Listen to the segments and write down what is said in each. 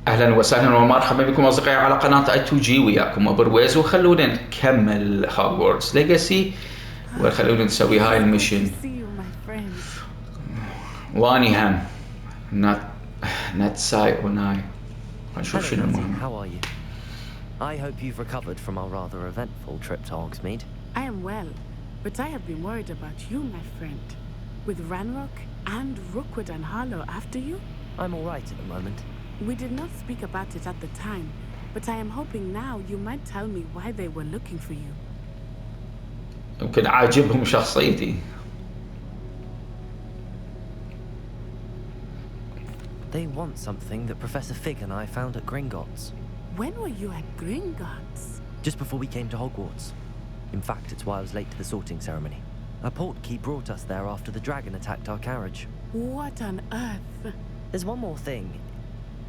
اهلا وسهلا ومرحبا بكم اصدقائي على قناه اي 2 جي، وياكم ابرويز، وخلونا نكمل هوجورتس ليجاسي وخلونا نسوي هاي It's good to المشن. see you, my friend. واني هم نات ساي وناي. نشوف Hello, شنو Natty. المهم. How are you? I hope you've recovered from our rather eventful trip to Hogsmeade. I am well, but I have been worried about you, my friend. With Ranrock and Rookwood and Harlow after you? I'm all right at the moment. We did not speak about it at the time, but I am hoping now you might tell me why they were looking for you. يمكن عاجبهم شخصيتي. They want something that Professor Fig and I found at Gringotts. When were you at Gringotts? Just before we came to Hogwarts. In fact, it's why I was late to the sorting ceremony. A portkey brought us there after the dragon attacked our carriage. What on earth? There's one more thing.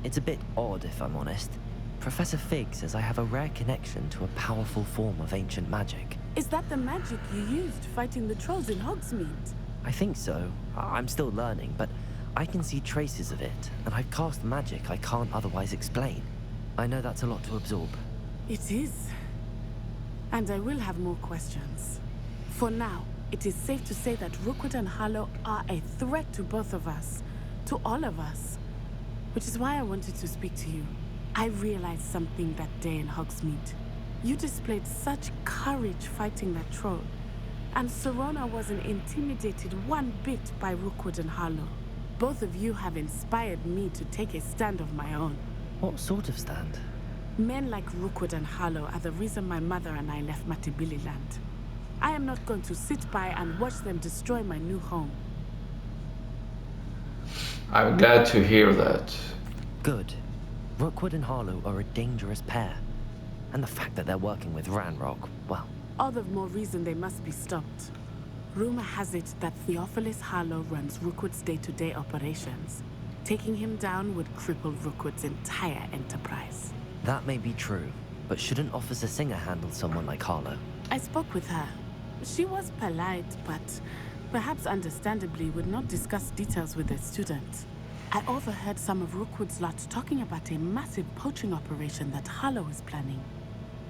It's a bit odd, if I'm honest. Professor Fig says I have a rare connection to a powerful form of ancient magic. Is that the magic you used fighting the trolls in Hogsmeade? I think so. I'm still learning, but I can see traces of it, and I've cast magic I can't otherwise explain. I know that's a lot to absorb. It is. And I will have more questions. For now, it is safe to say that Rookwood and Harlow are a threat to both of us. To all of us. Which is why I wanted to speak to you. I realized something that day in Hogsmeade. You displayed such courage fighting that troll. And Serona wasn't intimidated one bit by Rookwood and Harlow. Both of you have inspired me to take a stand of my own. What sort of stand? Men like Rookwood and Harlow are the reason my mother and I left Matibili land. I am not going to sit by and watch them destroy my new home. I'm glad to hear that. Good. Rookwood and Harlow are a dangerous pair. And the fact that they're working with Ranrock, well... All the more reason they must be stopped. Rumor has it that Theophilus Harlow runs Rookwood's day-to-day operations. Taking him down would cripple Rookwood's entire enterprise. That may be true, but shouldn't Officer Singer handle someone like Harlow? I spoke with her. She was polite, but perhaps understandably would not discuss details with a student. I overheard some of Rookwood's lot talking about a massive poaching operation that Harlow is planning.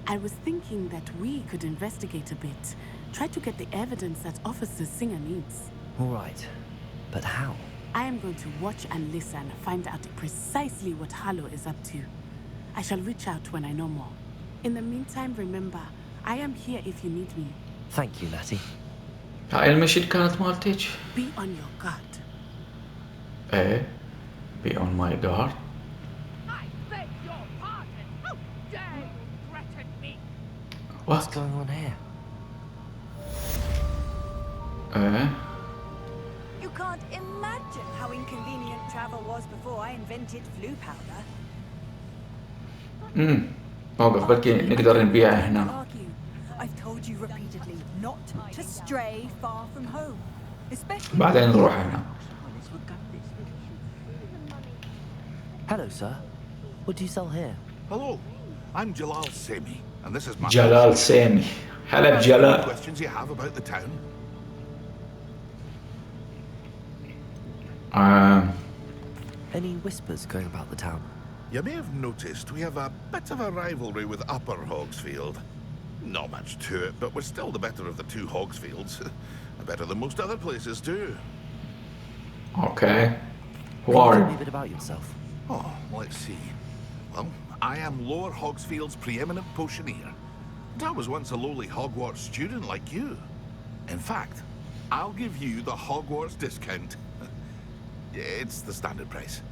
I was thinking that we could investigate a bit, try to get the evidence that Officer Singer needs. All right, but how? I am going to watch and listen, find out precisely what Harlow is up to. I shall reach out when I know more. In the meantime, remember, I am here if you need me. Thank you, Natty. هاي المشن كانت مالتك؟ Be on your guard. ايه. Be on my guard. I beg your pardon. How dare you threaten me? What's What? going on here? ايه. You can't imagine how inconvenient travel was before I invented flu powder. موقف بركي نقدر نبيعه هنا. I've told you repeatedly not to stray far from home, especially. بعدين نروح هنا. Hello, sir. What do you sell here? Hello, I'm Jalal Semi, and this is my جلال سامي. هلا Any بجلال. questions you have about the town? Any whispers going about the town? You may have noticed we have a bit of a rivalry with Upper Hogsfield. Not much to it, but we're still the better of the two Hogsfields. Better than most other places too. Okay. Who Can you tell me are? a bit about yourself? Oh, let's see. Well, I am Lower Hogsfield's preeminent potioneer. And I was once a lowly Hogwarts student like you. In fact, I'll give you the Hogwarts discount. It's the standard price.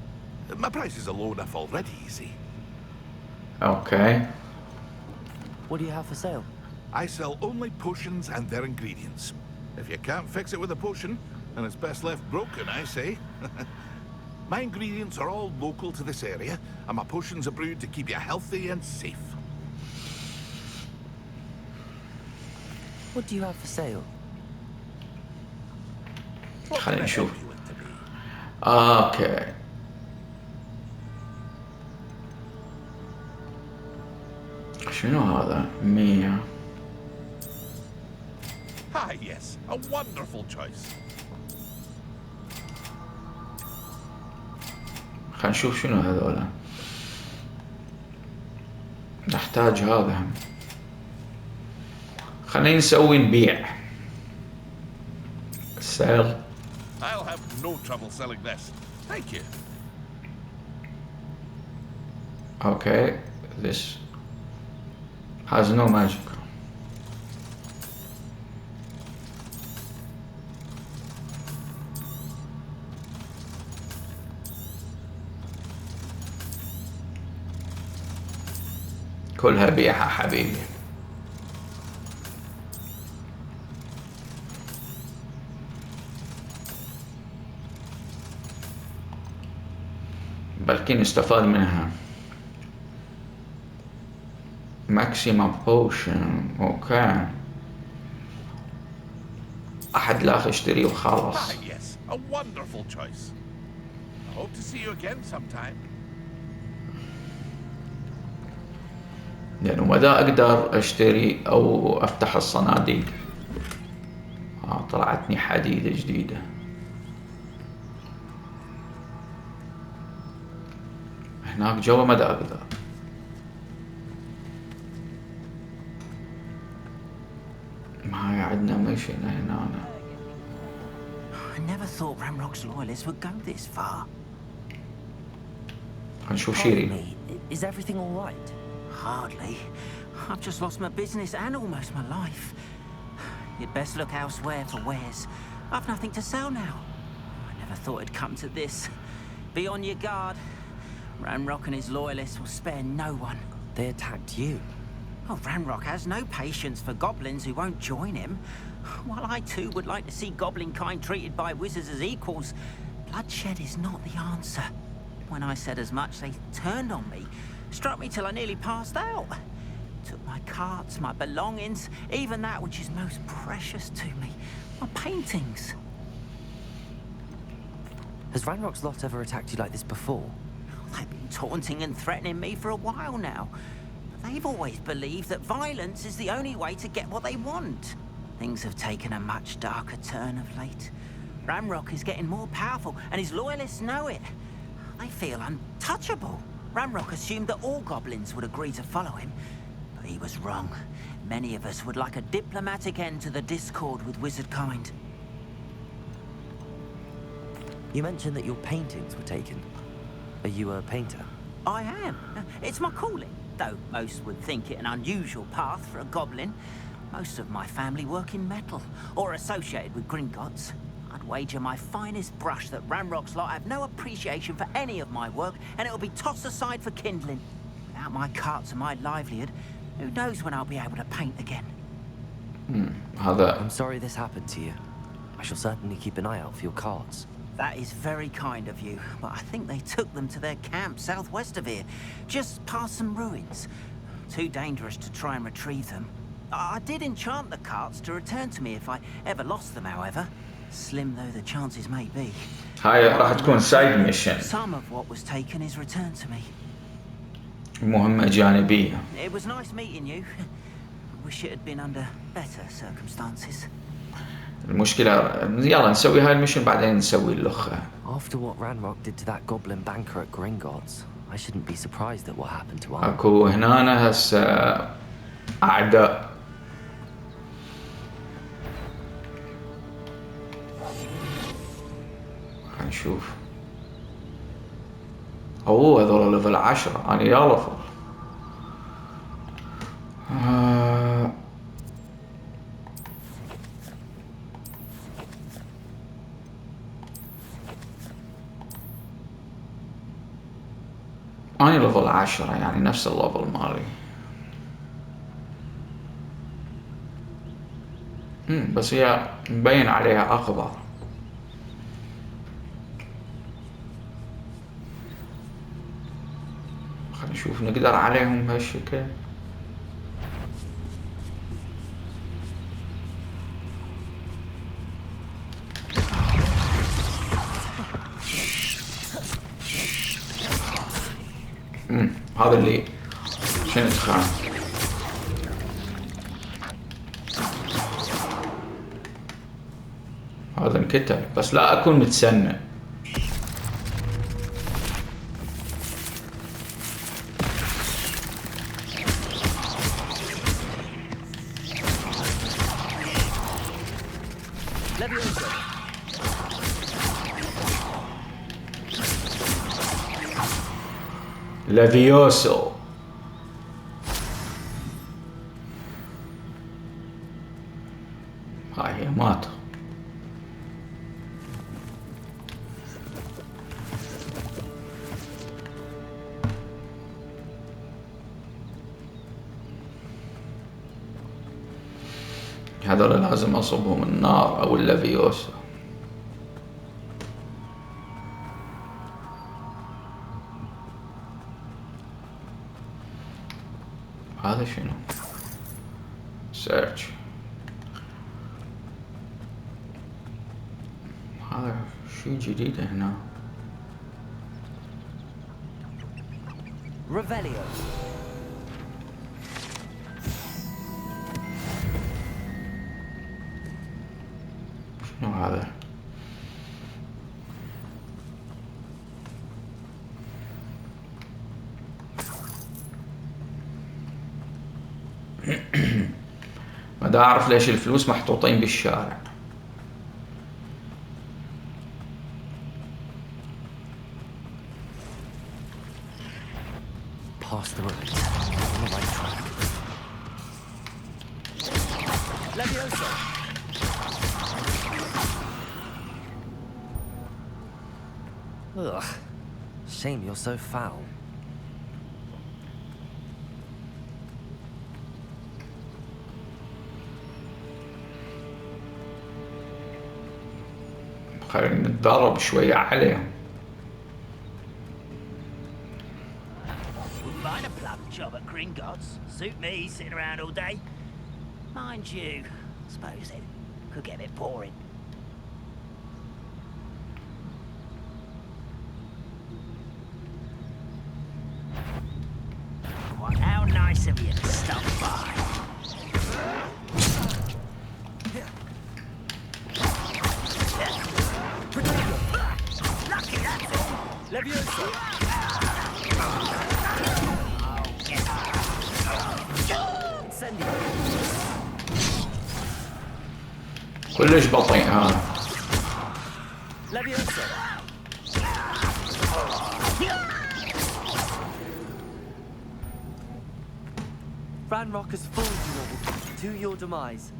My prices are low enough already, you see. Okay. What do you have for sale? I sell only potions and their ingredients. If you can't fix it with a potion, then it's best left broken, I say. My ingredients are all local to this area, and my potions are brewed to keep you healthy and safe. What do you have for sale? What خلينا can I نشوف. help you with today? اوكي. شنو هذا؟ 100. Ah, yes, a wonderful choice. خلينا نشوف شنو هذولا. نحتاج هذا. خلينا نسوي نبيع. sell. I'll have no trouble selling this. Thank you. Okay, this has no magic. كلها بيعها حبيبي. بلكي نستفاد منها. ماكسيمم بوشن. اوكي. احد لا اشتري وخلاص. Ah, yes, a wonderful choice. I hope to see you again sometime. لأنه مدى أقدر أشتري أو أفتح الصناديق. طلعتني حديدة جديدة. هناك جوا مدى أقدر. ما عندنا مشينا هنا. I never thought Ramrock's loyalists would go this far. هنشوف شيري. Me, is everything all right? Hardly. I've just lost my business and almost my life. You'd best look elsewhere for wares. I've nothing to sell now. I never thought it'd come to this. Be on your guard. Ramrock and his loyalists will spare no one. They attacked you. Oh, Ramrock has no patience for goblins who won't join him. While I too would like to see goblin kind treated by wizards as equals, bloodshed is not the answer. When I said as much, they turned on me. Struck me till I nearly passed out. Took my carts, my belongings, even that which is most precious to me, my paintings. Has Ranrock's lot ever attacked you like this before? They've been taunting and threatening me for a while now. But they've always believed that violence is the only way to get what they want. Things have taken a much darker turn of late. Ramrock is getting more powerful, and his loyalists know it. They feel untouchable. Ramrock assumed that all goblins would agree to follow him, but he was wrong. Many of us would like a diplomatic end to the discord with wizard kind. You mentioned that your paintings were taken. Are you a painter? I am. It's my calling, though most would think it an unusual path for a goblin. Most of my family work in metal, or associated with Gringotts. I'd wager my finest brush that Ramrock's lot have no appreciation for any of my work, and it'll be tossed aside for kindling. Without my carts and my livelihood, who knows when I'll be able to paint again. I'm sorry this happened to you. I shall certainly keep an eye out for your carts. That is very kind of you, but I think they took them to their camp southwest of here, just past some ruins. Too dangerous to try and retrieve them. I did enchant the carts to return to me if I ever lost them, however. Slim though the chances may be. هاي راح تكون side mission. Some of what was taken is returned to me. مهمة جانبية. It was nice meeting you. Wish it had been under better circumstances. المشكلة يلا نسوي هاي المشن بعدين نسوي اللخة. After what Ranrock did to that goblin banker at Gringotts, I shouldn't be surprised at what happened to us. اكو هنا هسه أعداء. خلينا نشوف. اوه هذول ليفل 10 انا يا لفل. أنا ليفل 10 يعني نفس الليفل مالي. بس هي مبين عليها أخضر. خلينا نشوف نقدر عليهم بهالشكل. هذا اللي شنو تخاف. هذا انقتل بس لا اكون متسنى. لافيوسو. هاي هي مات. هذول لازم اصبهم النار او اللافيوسو. هذا شنو؟ سيرش. هذا شيء جديد هنا. Revelio. شنو هذا؟ ما دا أعرف ليش الفلوس محطوطين بالشارع. Past the road. On the right track. Levioso. Ugh. Shame you're so foul. خلينا نتدرب شوية عليهم. Wouldn't mind a plum job at Gringotts. Suit me, sitting around all day. Mind you, suppose it could get a bit boring. Well, how nice of you to stop by. Lucky that's all. Levioso. Incendio. كلش بطيء هذا. Levioso. Ranrock has fooled you all to your demise.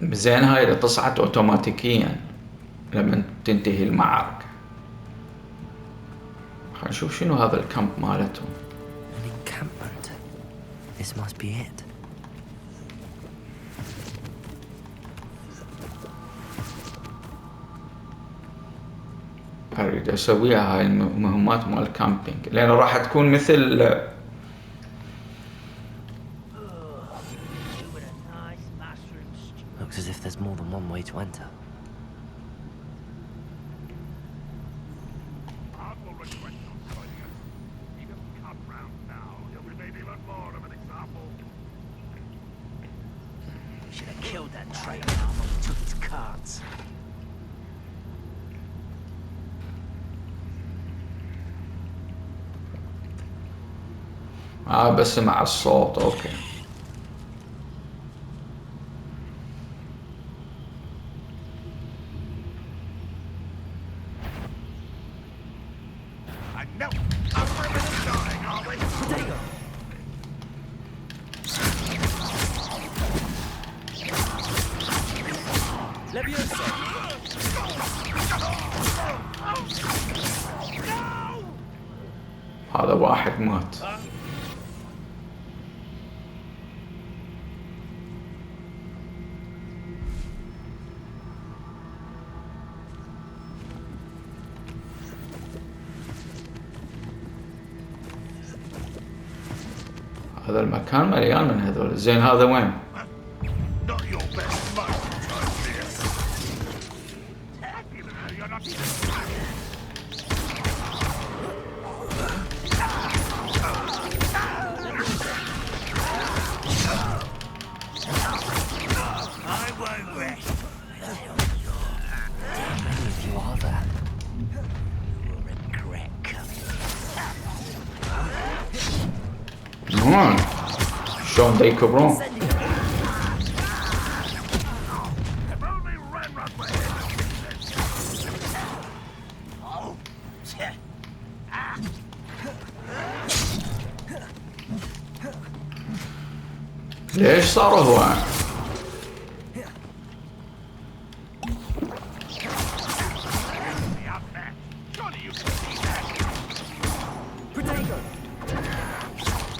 زين هاي اللي تصعد اوتوماتيكيا لما تنتهي المعركة. خلينا نشوف شنو هذا الكامب مالتهم. An encampment. This must be it. اريد اسويها هاي المهمات مال الكامبينج لان راح تكون مثل Looks as if there's more than one way to enter. Should have killed that traitor arm when we took its cards. بسمع الصوت. اوكي. هذا واحد مات. هذا المكان مليان من هذول. زين هذا وين؟ شلون دا يكبرون؟ ليش صار هو؟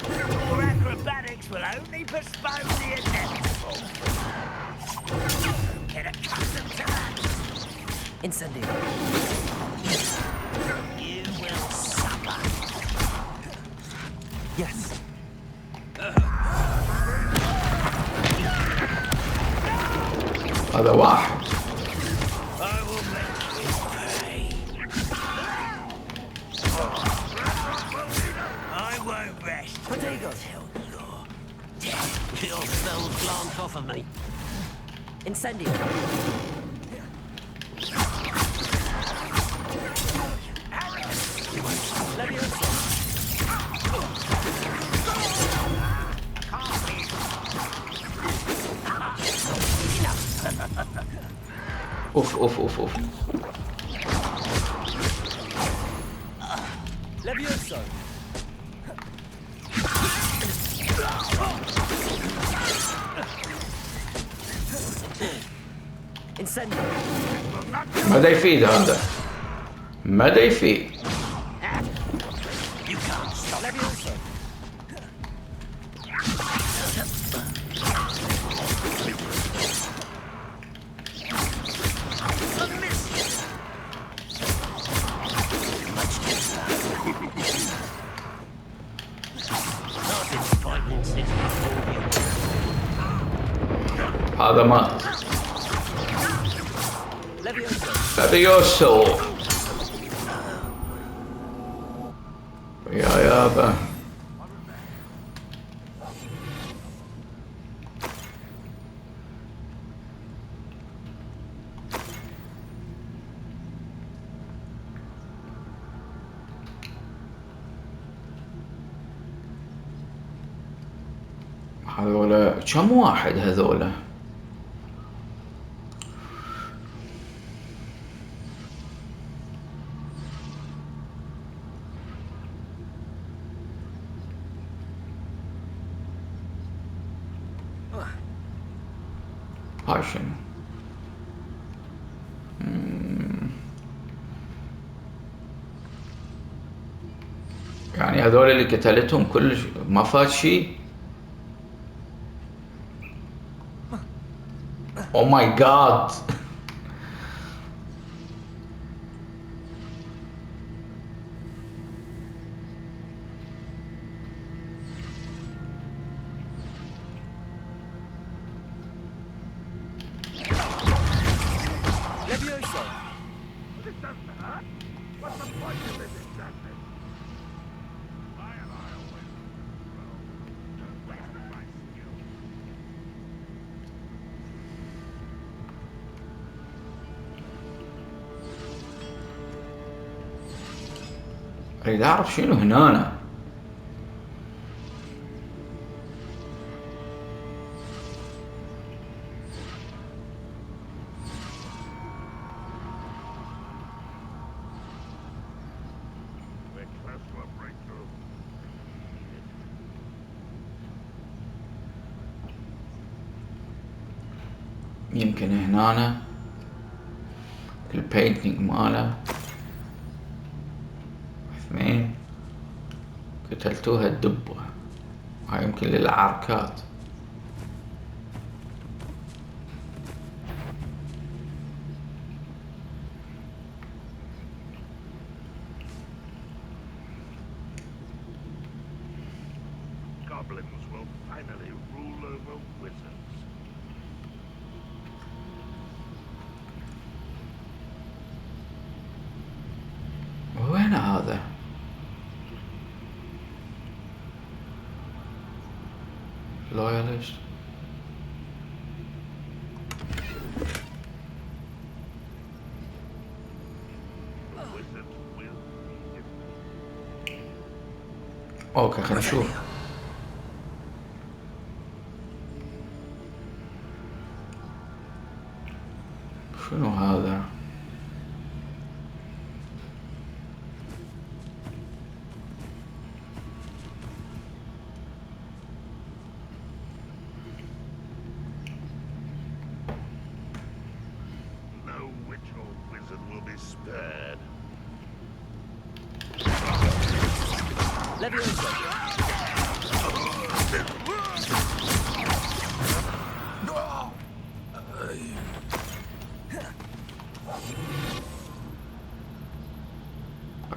Your acrobatics will only postpone the inevitable. Get accustomed to that. Incendio. You will suffer. Yes. هذا واحد. I will make you pay. I won't rest till you're dead. Your soul glance off of me. Incendio. Leviosa. اوف اوف اوف اوف. Leviosa. Incendio. ماذا يفيد هذا؟ ماذا يفيد؟ You can't stop Leviosa. هذا مات. Leviosa. لافيوسو. يا يابا. هذولا كم واحد هذولا؟ هاي شنو؟ يعني هذول اللي قتلتهم كل ما فات شيء؟ Oh my god. Leviosa. What's the point of this exactly? Why am I always wasting my skill? اريد اعرف شنو هنا. We're close to a breakthrough. يمكن هنا البينتينج ماله. اثنين قتلتوها الدبة. هاي يمكن للعركات. Goblins will finally rule over wizards. وين هذا؟ لويالست. Wizards will be اوكي خلينا نشوف. شنو هذا؟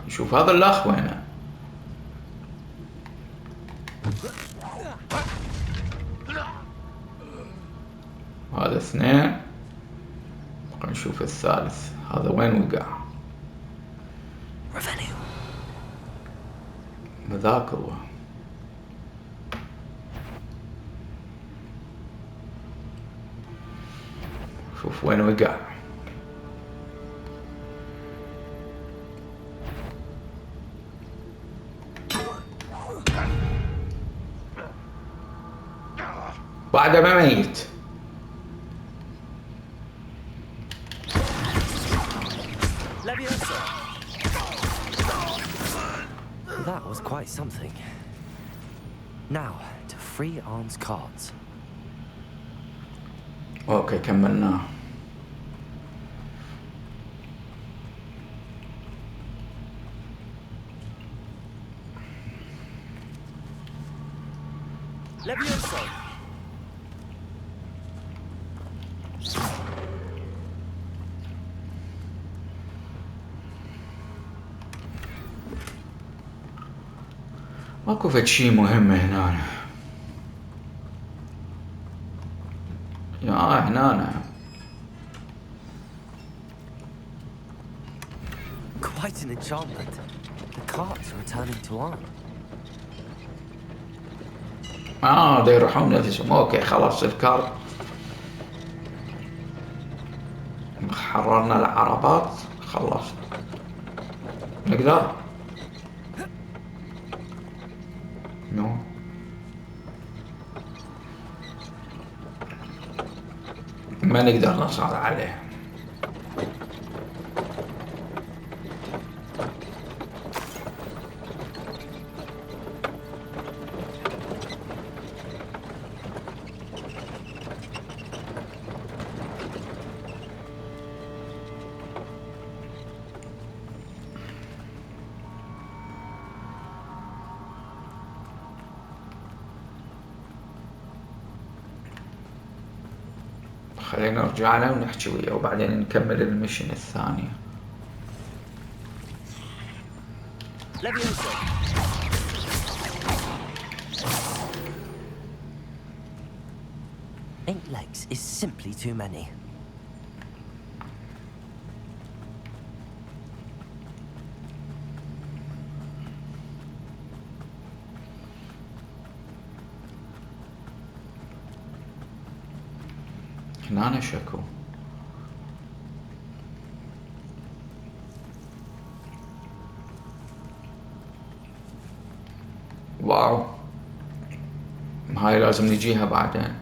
شوف هذا الأخ وينه. هذا اثنين. خلينا نشوف الثالث هذا وين وقع. ذاك هو. شوف وين وقع. بعده ما ميت. That was quite something. Now to free Arn's cards. اوكي كملناه. Levioso. ماكو فد شي مهم هنا. يا هنا. Quite an enchantment. The cards are returning to Arn. دا يروحون نفسهم. اوكي خلاص الكارت. حررنا العربات. خلصت. نقدر. نو. ما نقدر نصعد عليه. خلينا نرجع له ونحكي وياه وبعدين نكمل المشن الثانية. Eight legs is simply too many. هنا شكو. واو هاي لازم نجيها بعدين.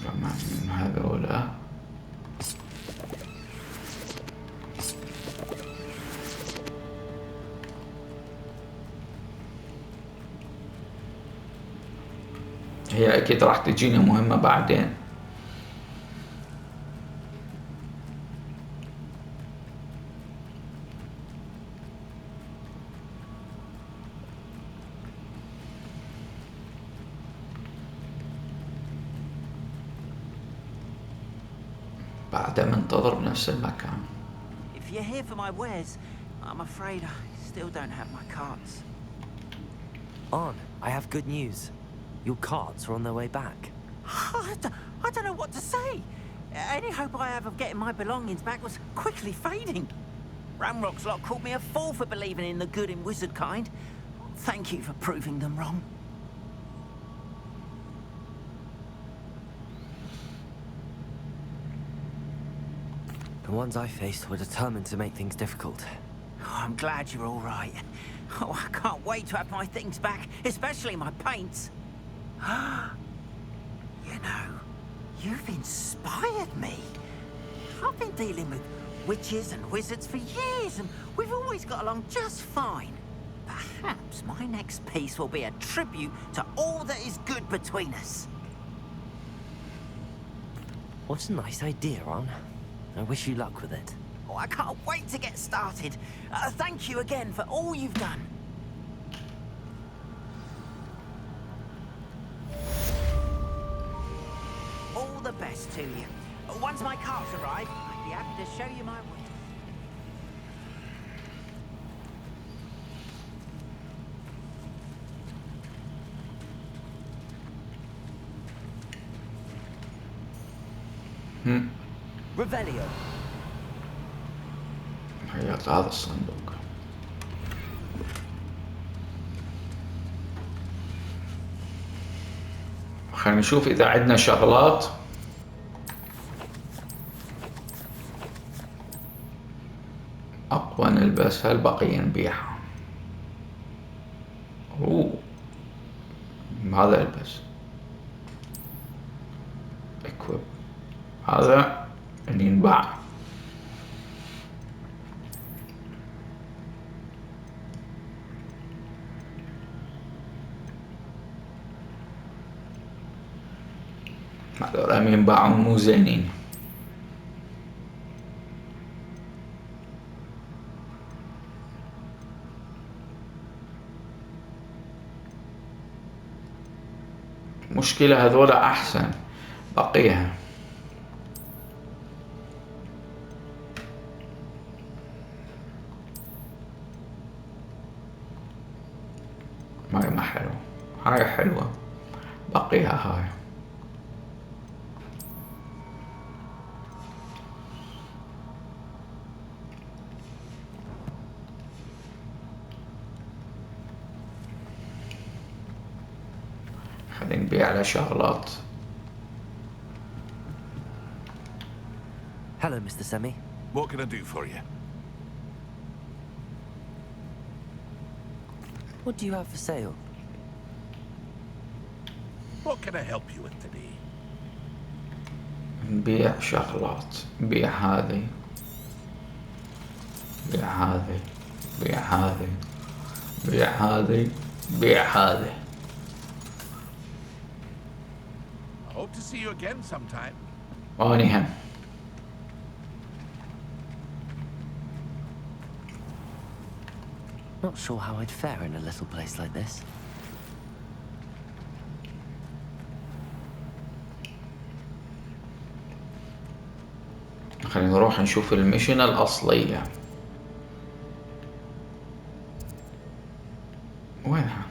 جمع من هذولا. هي أكيد راح تجينا مهمة بعدين. بعدها منتظر بنفس المكان. If you're here for my wares, I'm afraid I still don't have my carts. Arn, I have good news. Your carts are on their way back. I don't know what to say. Any hope I have of getting my belongings back was quickly fading. Ramrock's lot called me a fool for believing in the good in wizard kind. Thank you for proving them wrong. The ones I faced were determined to make things difficult. Oh, I'm glad you're all right. Oh, I can't wait to have my things back, especially my paints. You know, you've inspired me. I've been dealing with witches and wizards for years, and we've always got along just fine. Perhaps my next piece will be a tribute to all that is good between us. What a nice idea, Ron. I wish you luck with it. Oh, I can't wait to get started. Thank you again for all you've done. All the best to you. Once my carts arrive, I'd be happy to show you my way. Revelio. حياة هذا الصندوق. خلينا نشوف إذا عندنا شغلات. أقوى نلبسها، البقية نبيعها. هذا البس. اكويب. هذا اللي ينباع. هذول ينباعون مو زينين. مشكلة هذول أحسن، بقيها. هاي ما حلوة، هاي حلوة، بقيها هاي. خلينا نبيع على شغلات. Hello, Mr. Semi. What can I do for you? What do you have for sale? What can I help you with today? نبيع شغلات، نبيع هذه، نبيع هذه، نبيع هذه، نبيع هذه، نبيع هذه. I hope to see you again sometime. وأني هم. Not sure how I'd fare in a little place like this. خلينا نروح نشوف الميشن الأصلية. وينها؟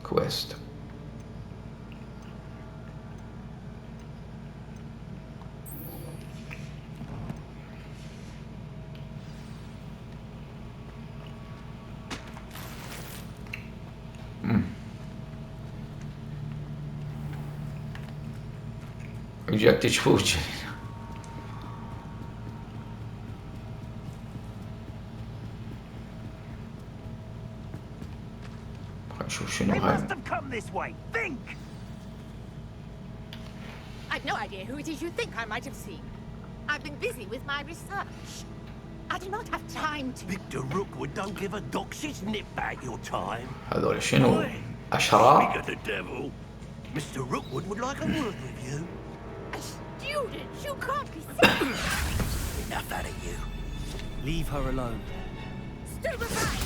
كويست. وجاك تشفوش. نشوف شنو They هاي. must have come this way. Think! I've no idea who it is you think I might have seen. I've been busy with my research. I do not have time to... Victor Rookwood don't give a doxy's nip back your time. هذول شنو؟ Speak أشرار؟ of the devil. Mr. Rookwood would like a word with you. A student? You can't be serious. Enough out of you. Leave her alone. Stay behind!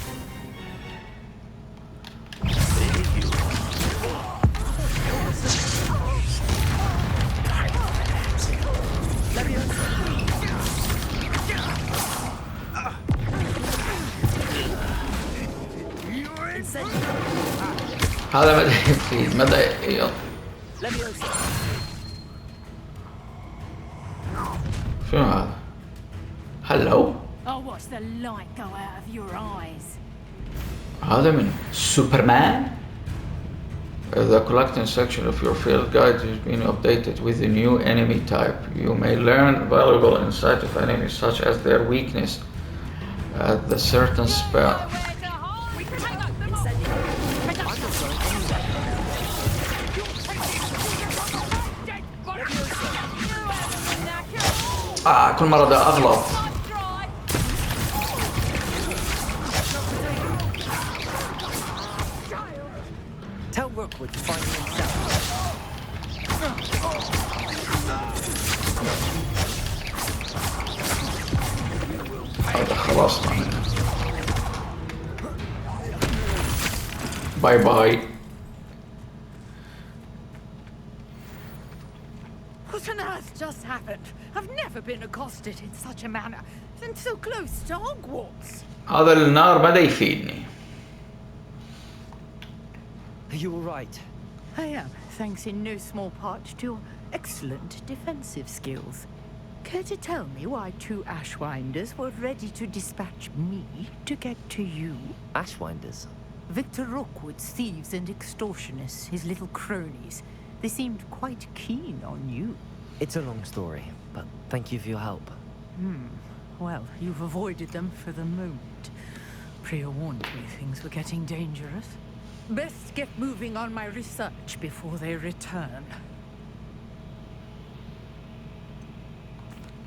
هذا مدى يفيد، مدى شنو هذا؟ هلو؟ I'll watch the light go out of your eyes. هذا من سوبرمان؟ The collecting section of your field guide is being updated with a new enemy type. You may learn valuable insight of enemies such as their weakness at the certain spell. كل مرة ده أغلط. Tell Rookwood to find himself. باي باي. What on earth just happened? I've never been accosted in such a manner, and so close to Hogwarts. هذا النار بدأ يفيدني. Are you all right? I am, thanks in no small part to your excellent defensive skills. Care to tell me why 2 Ashwinders were ready to dispatch me to get to you? Ashwinders? Victor Rookwood's thieves and extortionists, his little cronies. They seemed quite keen on you. It's a long story, but thank you for your help. Well, you've avoided them for the moment. Priya warned me things were getting dangerous. Best get moving on my research before they return.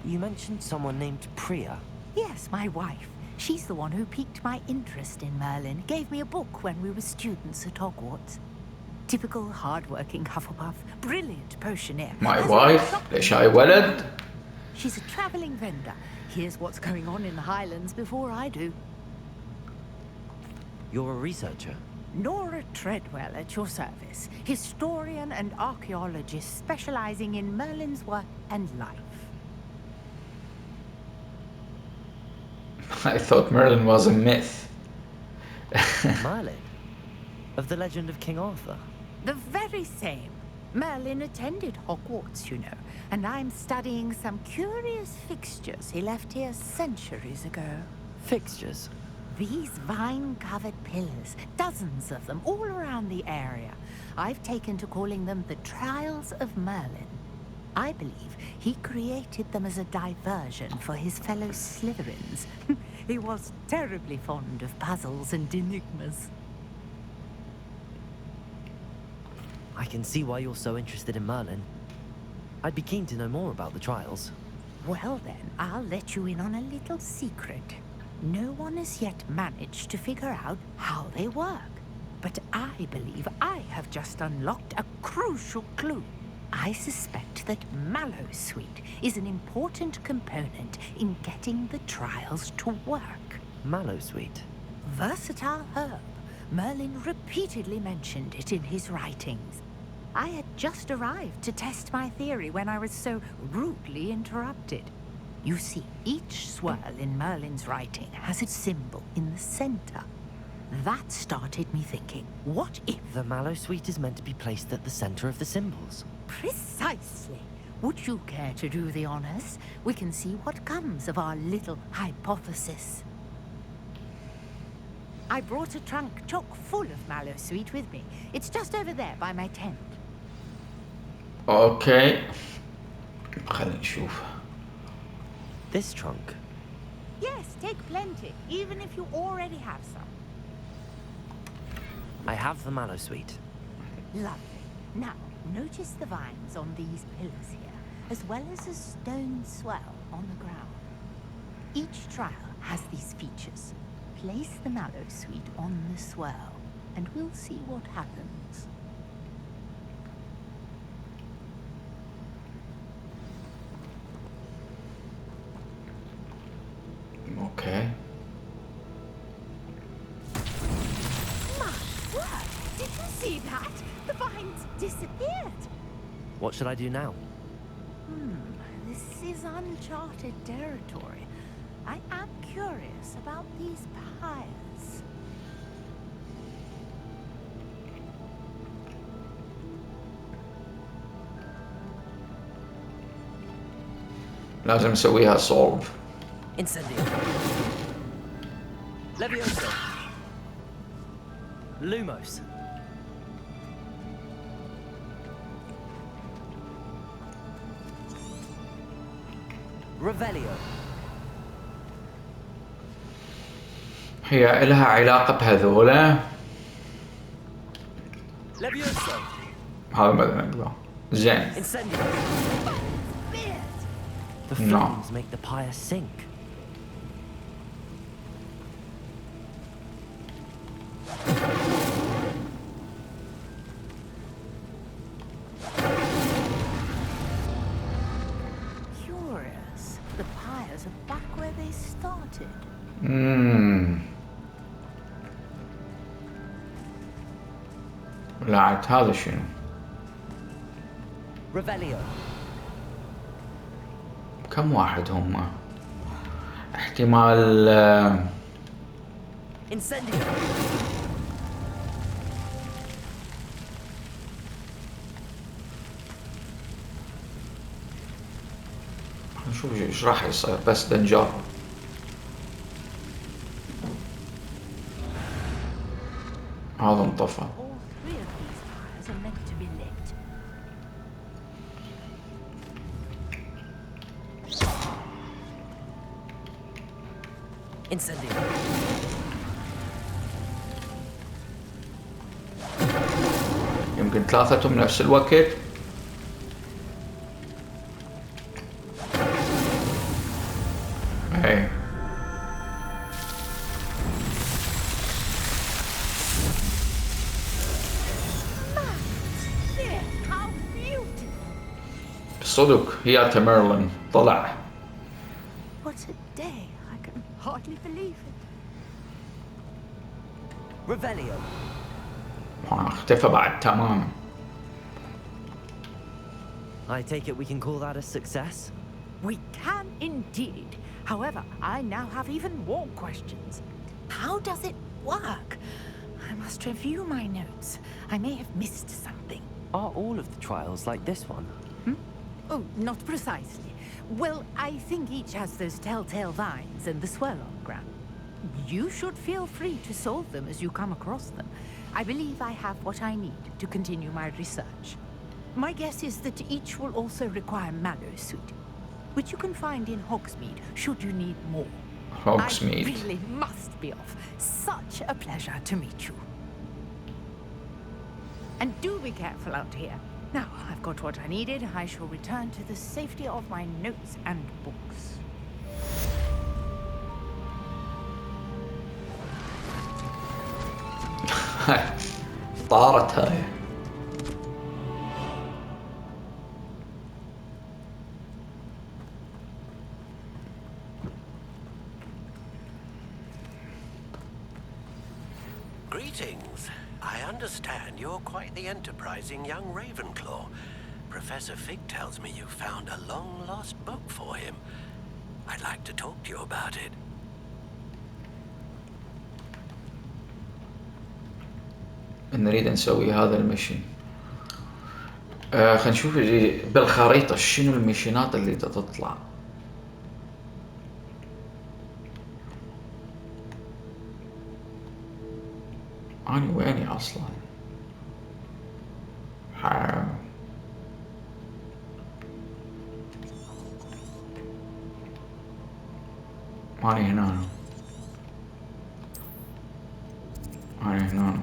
You mentioned someone named Priya. Yes, my wife. She's the one who piqued my interest in Merlin. Gave me a book when we were students at Hogwarts. Typical hard-working Hufflepuff. Brilliant potioneer. My wife? ليش هاي ولد؟ She's a travelling vendor. Here's what's going on in the Highlands before I do. You're a researcher? Nora Treadwell at your service. Historian and archaeologist specialising in Merlin's work and life. I thought Merlin was a myth. Merlin? Of the legend of King Arthur? The very same. Merlin attended Hogwarts, you know, and I'm studying some curious fixtures he left here centuries ago. Fixtures? These vine-covered pillars, dozens of them all around the area. I've taken to calling them the Trials of Merlin. I believe he created them as a diversion for his fellow Slytherins. He was terribly fond of puzzles and enigmas. I can see why you're so interested in Merlin. I'd be keen to know more about the trials. Well then, I'll let you in on a little secret. No one has yet managed to figure out how they work. But I believe I have just unlocked a crucial clue. I suspect that Mallowsweet is an important component in getting the trials to work. Mallowsweet? Versatile herb. Merlin repeatedly mentioned it in his writings. I had just arrived to test my theory when I was so rudely interrupted. You see, each swirl in Merlin's writing has its symbol in the center. That started me thinking, what if... The Mallowsweet is meant to be placed at the center of the symbols. Precisely. Would you care to do the honors? We can see what comes of our little hypothesis. I brought a trunk chock full of Mallowsweet with me. It's just over there by my tent. Okay. خلينا نشوف. This trunk? Yes, take plenty, even if you already have some. I have the Mallowsweet. Lovely. Now, notice the vines on these pillars here, as well as a stone swell on the ground. Each trial has these features. Place the Mallowsweet on the swell, and we'll see what happens. Okay. My word! Did you see that? The vines disappeared. What should I do now? This is uncharted territory. I am curious about these pyres. لازم نسويها solve. Incendio. Levioso. Lumos. Revelio. هي إلها علاقة بهذولا. Levioso. هذا ما نقدر. زين. Incendio. The No. flames make the pyre sink. Curious. The pyres are back where they started. لا عاد هذا شنو؟ Revelio. كم واحد هم؟ احتمال Incendio. نشوف ايش راح يصير بس نجرب. هذا انطفى. All three of these fires are meant to be lit. Incendio. يمكن ثلاثتهم نفس الوقت. اي How beautiful! صدق هي ميرلين طلع. What a day! I can hardly believe it. Revelio. اختفى بعد تماما. I take it we can call that a success? We can indeed. However, I now have even more questions. How does it work? I must review my notes. I may have missed something. Are all of the trials like this one? Oh, not precisely. Well, I think each has those telltale vines and the swirl on the ground. You should feel free to solve them as you come across them. I believe I have what I need to continue my research. My guess is that each will also require mallow suit, which you can find in Hogsmeade should you need more. Hogsmeade. I really must be off. Such a pleasure to meet you. And do be careful out here. Now I've got what I needed. I shall return to the safety of my notes and books. طارت هاي. Greetings. I understand you're quite the enterprising young Ravenclaw. Professor Fig tells me you found a long-lost book for him. I'd like to talk to you about it. نريد نسوي هذا المشن. خلينا نشوف بالخريطة شنو المشينات اللي تطلع. أنا ويني أصلا؟ ماني هنا. ماني هنا.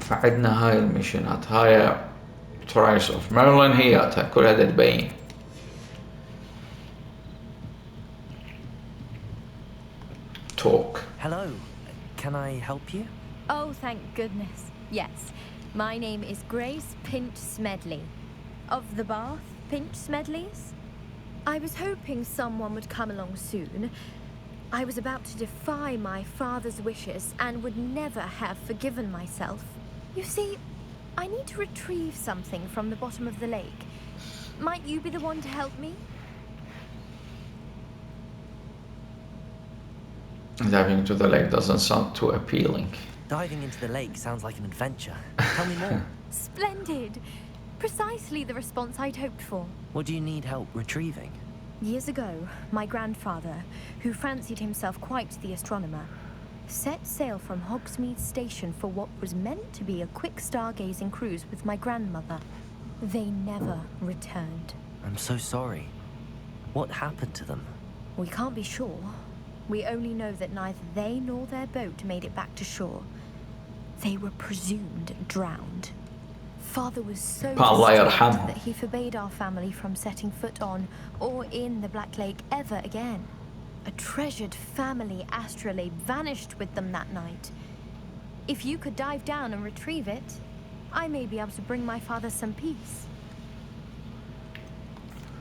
فعندنا هاي المشينات. هاي ترايس اوف ميرلين هي كلها تبين. Talk. Hello. Can I help you? Oh, thank goodness. Yes. My name is Grace Pinch Smedley. Of the Bath Pinch Smedleys. I was hoping someone would come along soon. I was about to defy my father's wishes and would never have forgiven myself. You see, I need to retrieve something from the bottom of the lake. Might you be the one to help me? Diving into the lake doesn't sound too appealing. Diving into the lake sounds like an adventure. Tell me more. Splendid! Precisely the response I'd hoped for. What do you need help retrieving? Years ago, my grandfather, who fancied himself quite the astronomer, set sail from Hogsmeade Station for what was meant to be a quick stargazing cruise with my grandmother. They never returned. I'm so sorry. What happened to them? We can't be sure. We only know that neither they nor their boat made it back to shore. They were presumed drowned. Father was so distraught that he forbade our family from setting foot on or in the Black Lake ever again. A treasured family astrolabe vanished with them that night. If you could dive down and retrieve it, I may be able to bring my father some peace.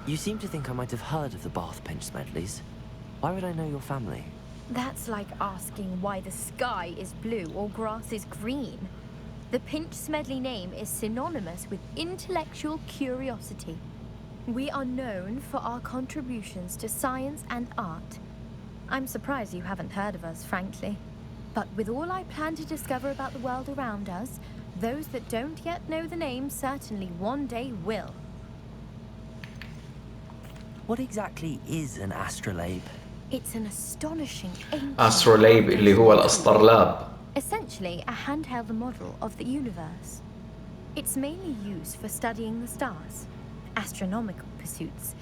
You seem to think I might have heard of the Bath Pinch Smedleys. Why would I know your family? That's like asking why the sky is blue or grass is green. The Pinch Smedley name is synonymous with intellectual curiosity. We are known for our contributions to science and art. I'm surprised you haven't heard of us, frankly. But with all I plan to discover about the world around us, those that don't yet know the name certainly one day will. What exactly is an astrolabe? It's an astonishing ancient... astrolabe اللي هو الأسطرلاب. Essentially, a handheld model of the universe. It's mainly used for studying the stars, astronomical pursuits,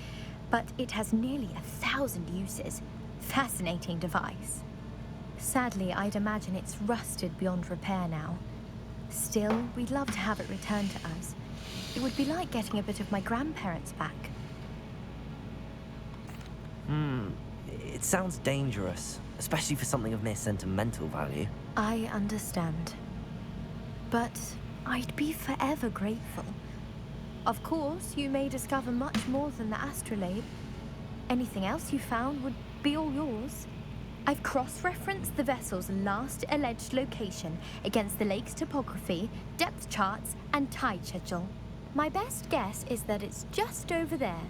but it has nearly 1,000 uses. Fascinating device. Sadly, I'd imagine it's rusted beyond repair now. Still, we'd love to have it returned to us. It would be like getting a bit of my grandparents back. It sounds dangerous, especially for something of mere sentimental value. I understand. But I'd be forever grateful. Of course, you may discover much more than the astrolabe. Anything else you found would be all yours. I've cross-referenced the vessel's last alleged location against the lake's topography, depth charts, and tide schedule. My best guess is that it's just over there,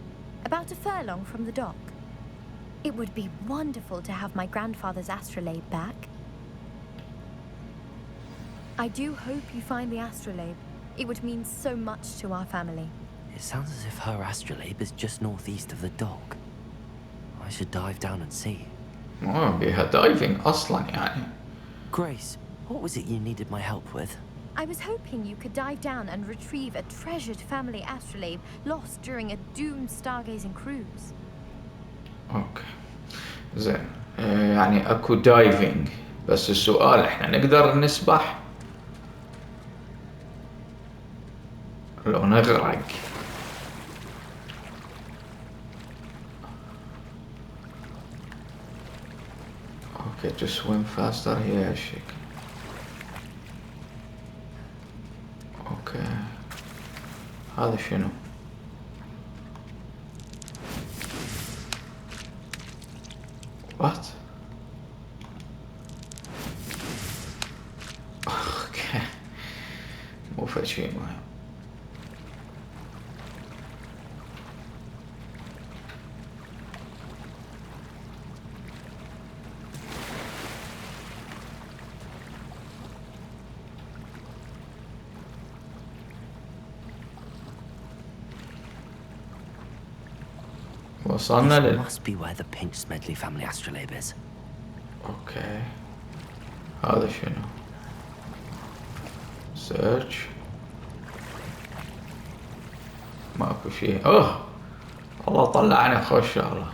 about a furlong from the dock. It would be wonderful to have my grandfather's astrolabe back. I do hope you find the astrolabe. It would mean so much to our family. It sounds as if her astrolabe is just northeast of the dock. I should dive down and see. بها diving أصلا يعني. Grace, what was it you needed my help with? I was hoping you could dive down and retrieve a treasured family astrolabe lost during a doomed stargazing cruise. اوكي زين يعني اكو دايفنج بس السؤال احنا نقدر نسبح لو نغرق اوكي to swim faster هي هالشكل اوكي هذا شنو What? Okay. مو فد شيء مهم. وصلنا This must be where the Pinch Smedley family astrolabe is. اوكي هذا شنو search ماكو شيء والله طلعني خوش شغله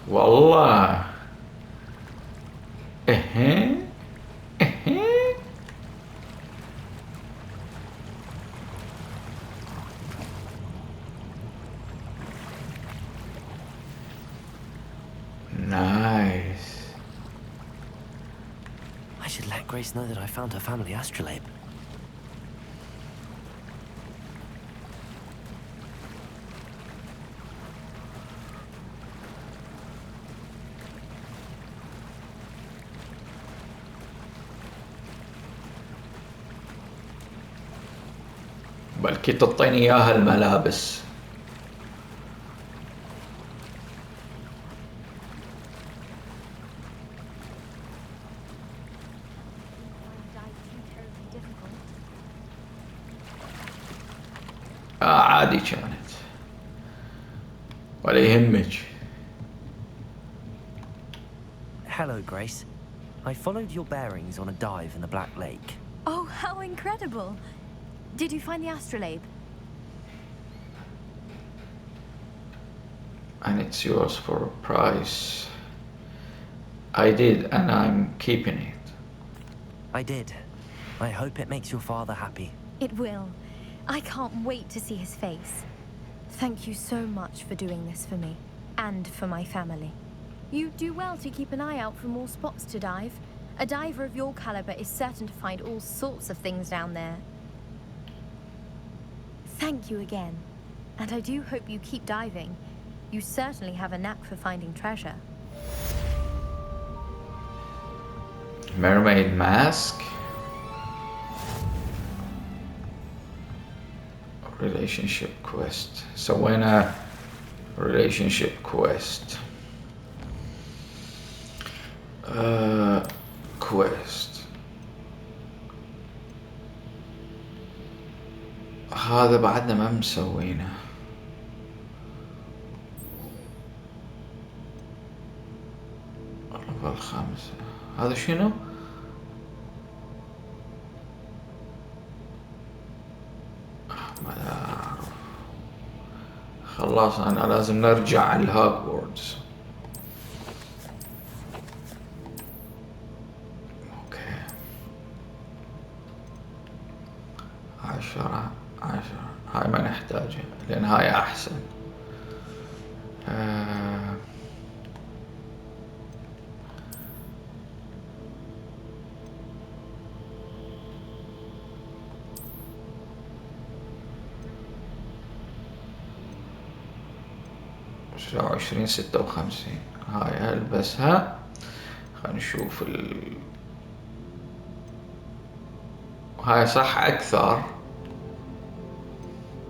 والله Nice. I should let Grace know that I found her family astrolabe. بلكي تعطيني اياها الملابس عادي كانت ولا يهمك. Hello, Grace. I followed your bearings on a dive in the Black Lake. Oh, how incredible! Did you find the astrolabe? And it's yours for a price. I did, and I'm keeping it. I did. I hope it makes your father happy. It will. I can't wait to see his face. Thank you so much for doing this for me, and for my family. You do well to keep an eye out for more spots to dive. A diver of your caliber is certain to find all sorts of things down there. Thank you again. And I do hope you keep diving. You certainly have a knack for finding treasure. Mermaid mask. Relationship quest. سوينا relationship quest. quest. هذا بعدنا ما مسوينه. level 5. هذا شنو؟ ما أعرف. خلاص أنا لازم نرجع لهوجوارتس. أوكي 10 هاي ما نحتاجها لأن هاي أحسن. 2056 هاي ألبسها. خلينا نشوف هاي صح أكثر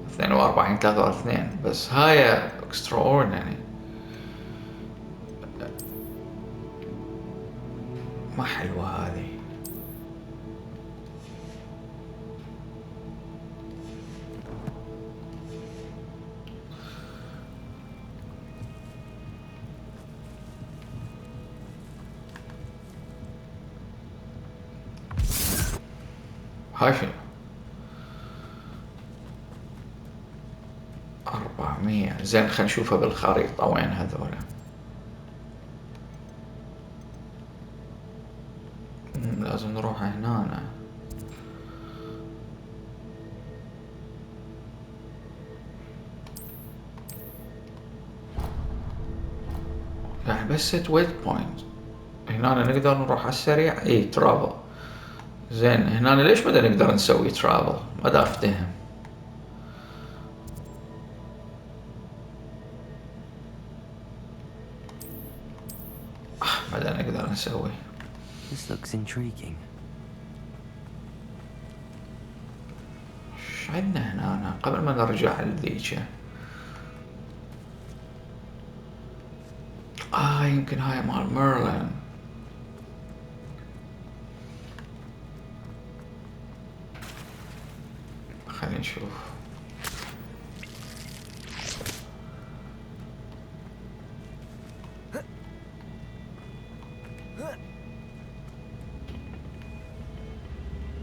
42 43 بس هاي extraordinary ما حلوة هذه. هاي شنو 400 زين. خلينا نشوفها بالخريطة وين هذولا. لازم نروح هنا. يعني بس set waypoint هنا نقدر نروح على السريع. اي ترافل. زين هنا ليش ما نقدر نسوي ترافل؟ ما دا افتهم. ما دا نقدر نسوي. This looks intriguing. ايش عندنا هنا قبل ما نرجع لذيك؟ يمكن هاي مال ميرلين. خلينا نشوف.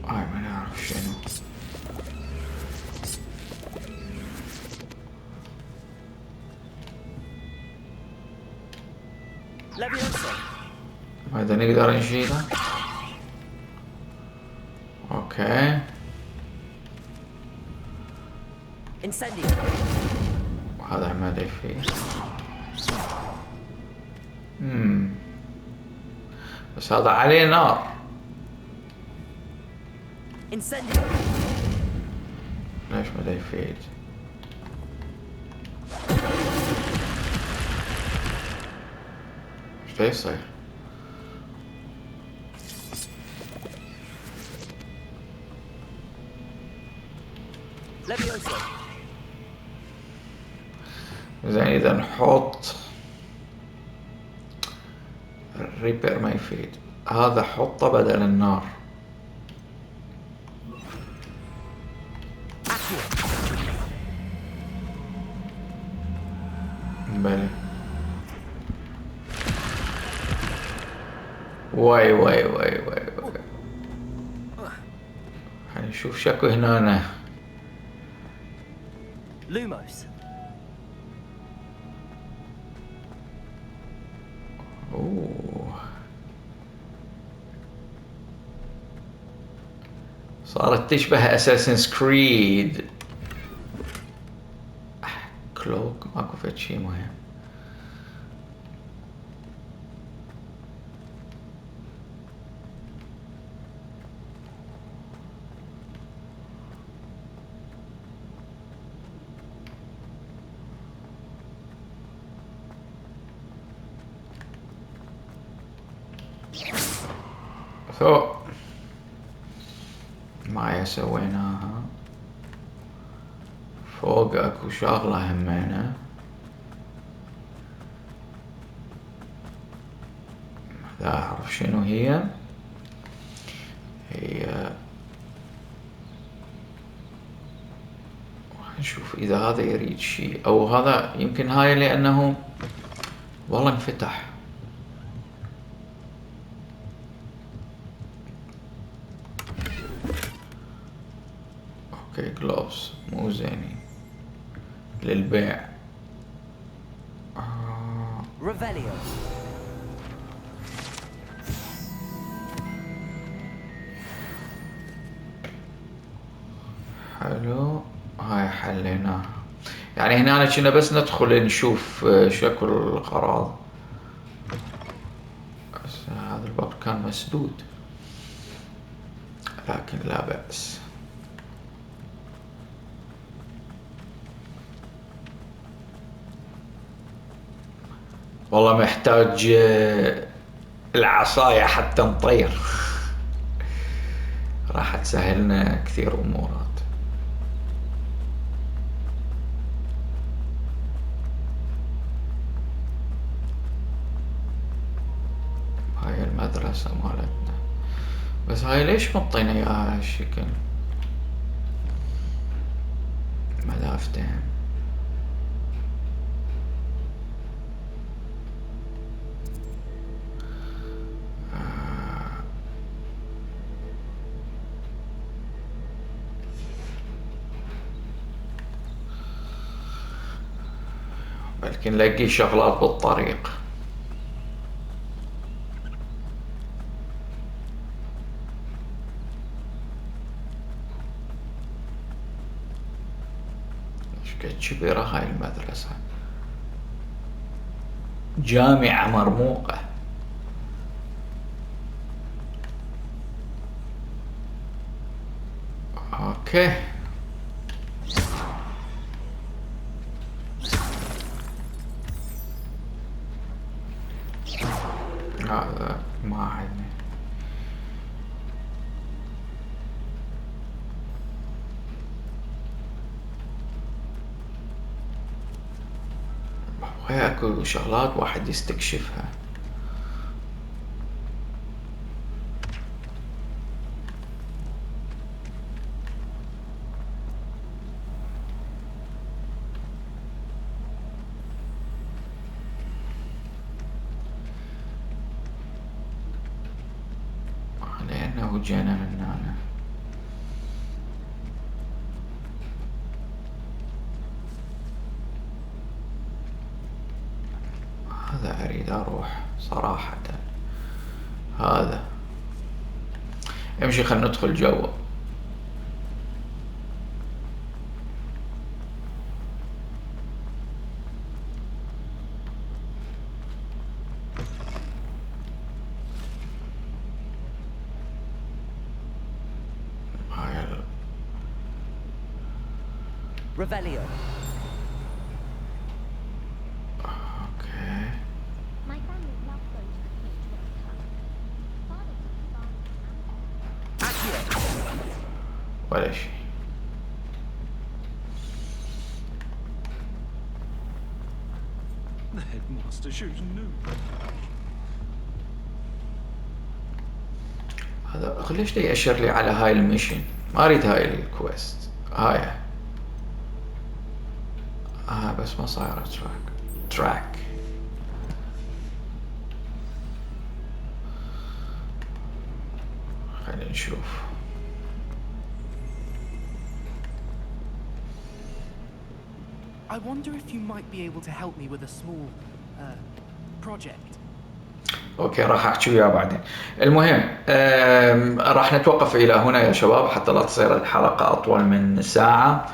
ما نعرف شنو. هذا نقدر نشيله. اوكي وهذا ما ادري فيه. بس هذا عليه نار. ليش ما ادري يفيد؟ ايش يصير؟ زين اذا نحط الريبير ما يفيد. هذا حطه بدل النار. بلى واي هنشوف شكو هنا. لوموس. صارت تشبه اساسنز كريد. كلوك ماكو فد شي مهم. ما سويناها. فوق اكو شغلة همينة. لا اعرف شنو هي. نشوف اذا هذا يريد شيء او هذا. يمكن هاي لانه والله انفتح. اوكي جلوفز مو زينين للبيع. ريفيليو. حلو. هاي حليناها. يعني هنا كنا بس ندخل نشوف شكل الأغراض. بس هذا الباب كان مسدود لكن لا بأس. والله محتاج العصاية حتى نطير. راح تسهلنا كثير أمورات. هاي المدرسة مالتنا. بس هاي ليش مطينا اياها هالشكل؟ ما افتهم. بلكي نلاقي شغلات بالطريق. قد كبيرة هاي المدرسة. جامعة مرموقة. اوكي. هذا ما عندي. وهي اكو شغلات واحد يستكشفها. لأنه جينا من هنا. هذا أريد أروح صراحة. هذا امشي خلنا ندخل جوا. Revelio. Okay. My family love those ولا شيء. The headmaster shows no. هذا ليش دا يأشر لي على هاي الميشن؟ ما أريد هاي الكويست. هاي بس ما صايرة تراك. خلينا نشوف. I wonder if you might be able to help me with a small project. اوكي راح احكي وياه بعدين. المهم راح نتوقف الى هنا يا شباب حتى لا تصير الحلقة اطول من ساعة.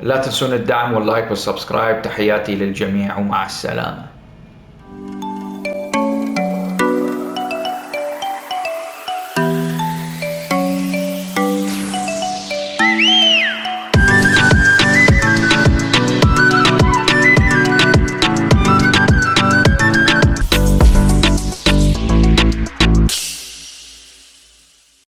لا تنسون الدعم واللايك والسبسكرايب. تحياتي للجميع ومع السلامة.